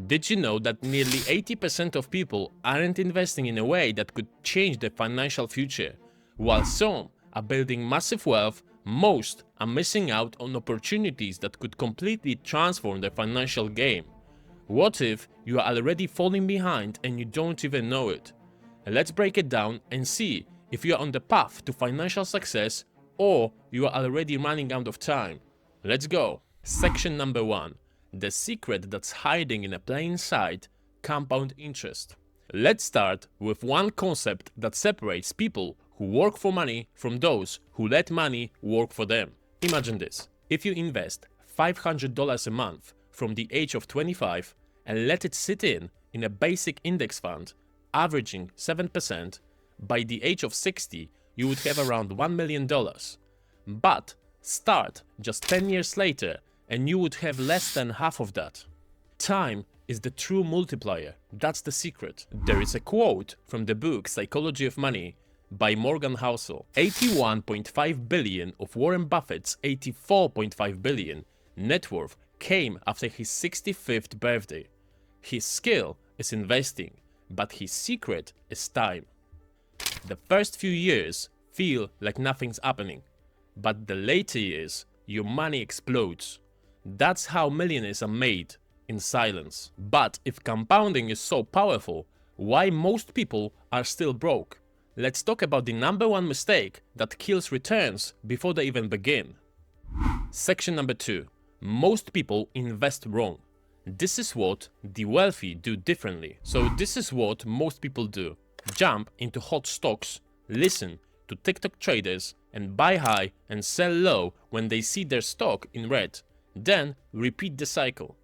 Did you know that nearly 80% of people aren't investing in a way that could change their financial future? While some are building massive wealth, most are missing out on opportunities that could completely transform their financial game. What if you are already falling behind and you don't even know it? Let's break it down and see if you are on the path to financial success or you are already running out of time. Let's go! Section number 1. The secret that's hiding in a plain sight: compound interest. Let's start with one concept that separates people who work for money from those who let money work for them. Imagine this: if you invest $500 a month from the age of 25 and let it sit in a basic index fund, averaging 7%, by the age of 60 you would have around $1 million. But start just 10 years later and you would have less than half of that. Time is the true multiplier. That's the secret. There is a quote from the book Psychology of Money by Morgan Housel. 81.5 billion of Warren Buffett's 84.5 billion net worth came after his 65th birthday. His skill is investing, but his secret is time. The first few years feel like nothing's happening, but the later years, your money explodes. That's how millionaires are made, in silence. But if compounding is so powerful, why most people are still broke? Let's talk about the number one mistake that kills returns before they even begin. Section number 2. Most people invest wrong. This is what the wealthy do differently. So this is what most people do: jump into hot stocks, listen to TikTok traders, and buy high and sell low when they see their stock in red. Then repeat the cycle.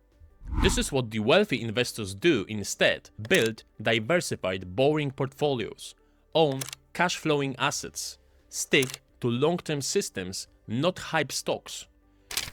This is what the wealthy investors do instead: build diversified, boring portfolios, own cash-flowing assets, stick to long-term systems, not hype stocks.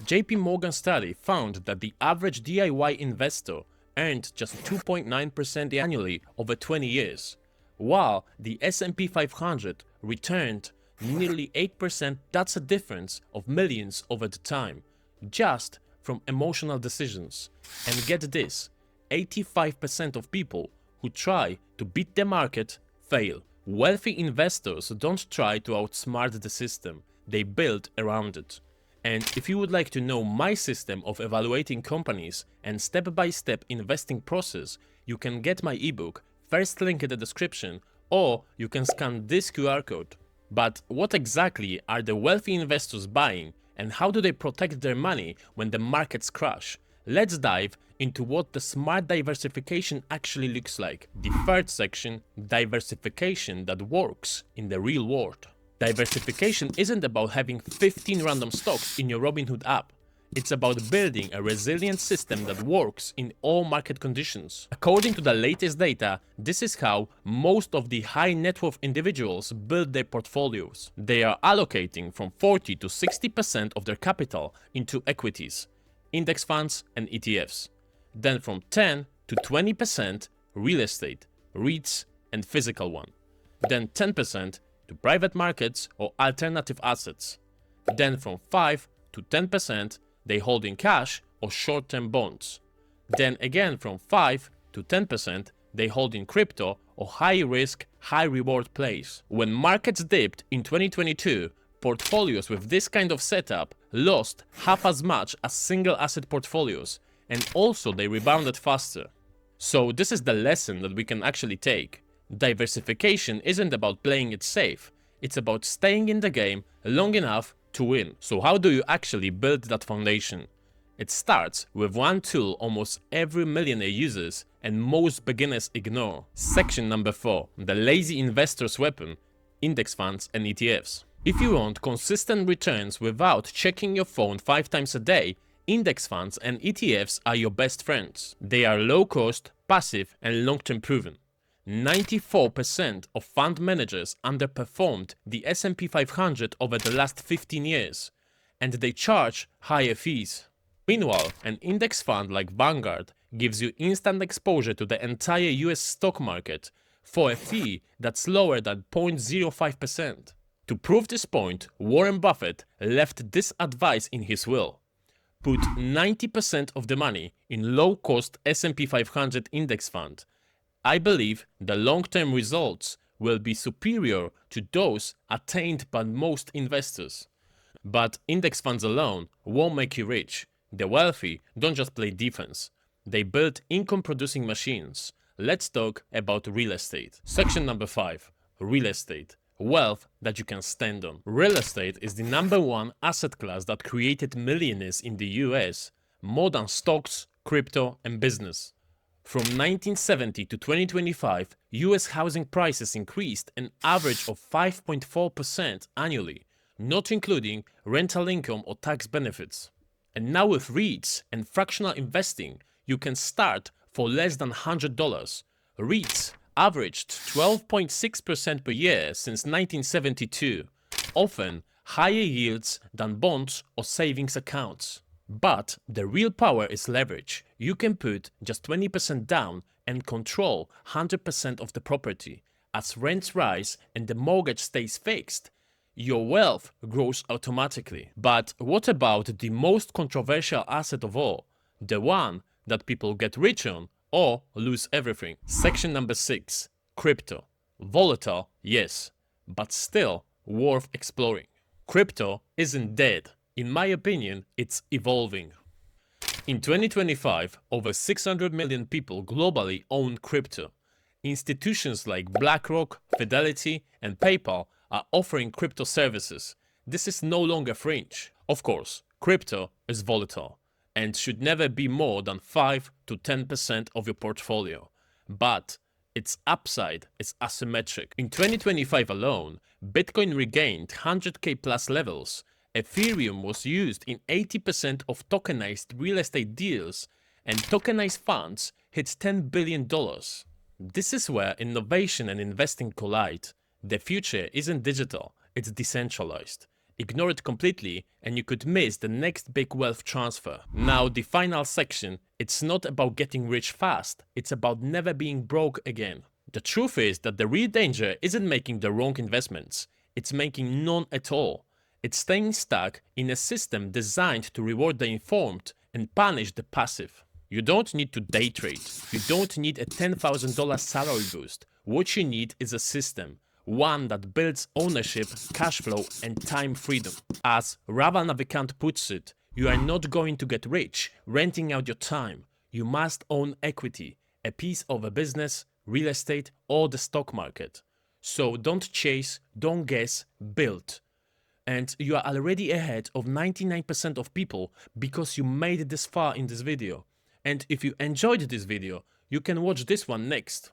JP Morgan study found that the average DIY investor earned just 2.9% annually over 20 years, while the S&P 500 returned nearly 8%. That's a difference of millions over the time, just from emotional decisions. And get this, 85% of people who try to beat the market fail. Wealthy investors don't try to outsmart the system, they build around it. And if you would like to know my system of evaluating companies and step-by-step investing process, you can get my ebook, first link in the description, or you can scan this QR code. But what exactly are the wealthy investors buying, and how do they protect their money when the markets crash? Let's dive into what the smart diversification actually looks like. The third section: diversification that works in the real world. Diversification isn't about having 15 random stocks in your Robinhood app. It's about building a resilient system that works in all market conditions. According to the latest data, this is how most of the high net worth individuals build their portfolios. They are allocating from 40 to 60% of their capital into equities, index funds and ETFs. Then from 10 to 20% real estate, REITs and physical one. Then 10% to private markets or alternative assets. Then from 5 to 10% they hold in cash or short-term bonds. Then again from 5 to 10% they hold in crypto or high-risk, high-reward plays. When markets dipped in 2022, portfolios with this kind of setup lost half as much as single asset portfolios, and also they rebounded faster. So this is the lesson that we can actually take. Diversification isn't about playing it safe, it's about staying in the game long enough to win. So how do you actually build that foundation? It starts with one tool almost every millionaire uses and most beginners ignore. Section number 4. The lazy investor's weapon: index funds and ETFs. If you want consistent returns without checking your phone 5 times a day, index funds and ETFs are your best friends. They are low cost, passive and long-term proven. 94% of fund managers underperformed the S&P 500 over the last 15 years, and they charge higher fees. Meanwhile, an index fund like Vanguard gives you instant exposure to the entire US stock market for a fee that's lower than 0.05%. To prove this point, Warren Buffett left this advice in his will: Put 90% of the money in low-cost S&P 500 index fund. I believe the long-term results will be superior to those attained by most investors. But index funds alone won't make you rich. The wealthy don't just play defense. They build income-producing machines. Let's talk about real estate. Section number 5. Real estate. Wealth that you can stand on. Real estate is the #1 asset class that created millionaires in the US, more than stocks, crypto, and business. From 1970 to 2025, US housing prices increased an average of 5.4% annually, not including rental income or tax benefits. And now with REITs and fractional investing, you can start for less than $100. REITs averaged 12.6% per year since 1972, often higher yields than bonds or savings accounts. But the real power is leverage. You can put just 20% down and control 100% of the property. As rents rise and the mortgage stays fixed, your wealth grows automatically. But what about the most controversial asset of all? The one that people get rich on or lose everything. Section number 6. Crypto. Volatile, yes, but still worth exploring. Crypto isn't dead. In my opinion, it's evolving. In 2025, over 600 million people globally own crypto. Institutions like BlackRock, Fidelity, and PayPal are offering crypto services. This is no longer fringe. Of course, crypto is volatile and should never be more than 5 to 10% of your portfolio. But its upside is asymmetric. In 2025 alone, Bitcoin regained 100k plus levels. Ethereum was used in 80% of tokenized real estate deals, and tokenized funds hit $10 billion. This is where innovation and investing collide. The future isn't digital, it's decentralized. Ignore it completely and you could miss the next big wealth transfer. Now the final section, it's not about getting rich fast, it's about never being broke again. The truth is that the real danger isn't making the wrong investments, it's making none at all. It's staying stuck in a system designed to reward the informed and punish the passive. You don't need to day trade. You don't need a $10,000 salary boost. What you need is a system. One that builds ownership, cash flow, and time freedom. As Raval Navikant puts it, you are not going to get rich renting out your time. You must own equity, a piece of a business, real estate, or the stock market. So don't chase, don't guess, build. And you are already ahead of 99% of people because you made it this far in this video. And if you enjoyed this video, you can watch this one next.